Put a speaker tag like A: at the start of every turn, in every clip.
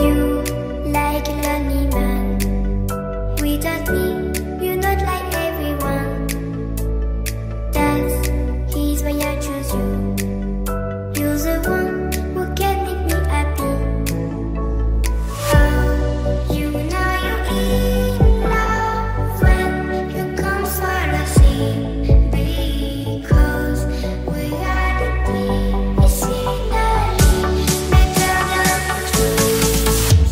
A: You like a lonely man. Without me, you're not like everyone. That's he's why I choose you. You're the one who can make me happy. Oh, you know you're in love when you come for the sea. Because we are the deep, it's finally better than dreams.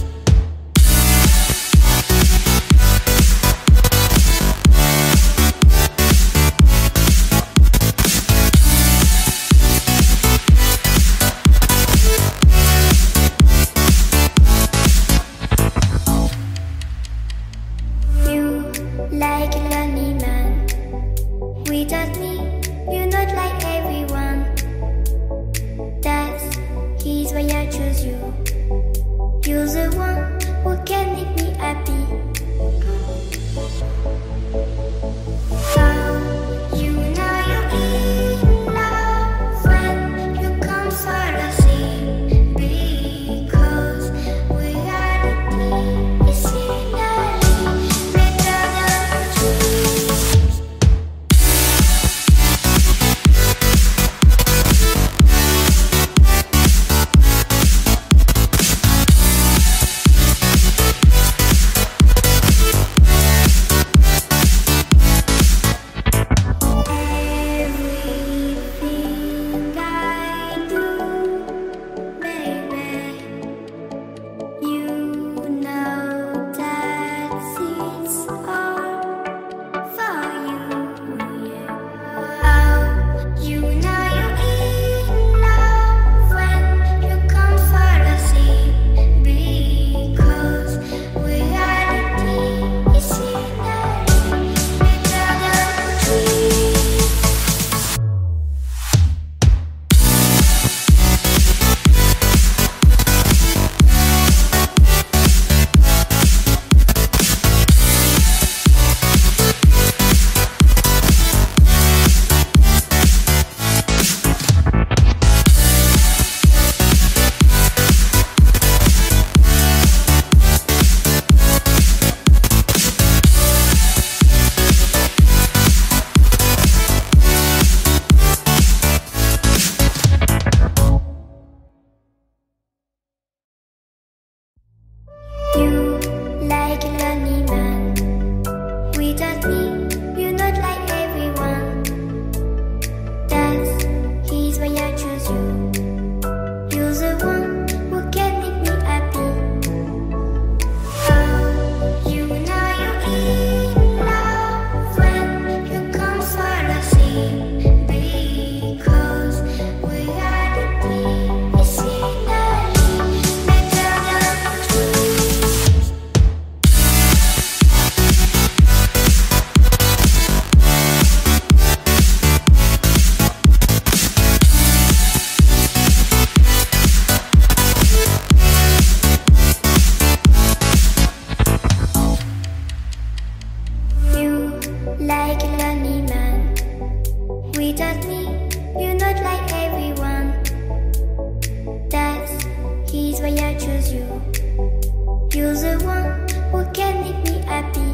A: You like a lonely man. Without me, you're not like everyone. That's he's why I choose you. You're the one who can make me happy. Oh, you know you're in love when you come for the sea. Because we are the deep, it's finally better than dreams. Everything I do, baby, you know that it's all for you, yeah. Oh, you know you're in love when you come for the sea. Because we are the deep, it's finally better than dreams. You like a lonely man. Without me, you're not like everyone. That's he's why I choose you. You're the one who can make me happy. Oh, you know you're in love when you come for the sea. Because we are the deep, it's finally better than dreams. You like a lonely man. Without me, you're not like everyone. That's he's why I choose you. You're the one who can make me happy.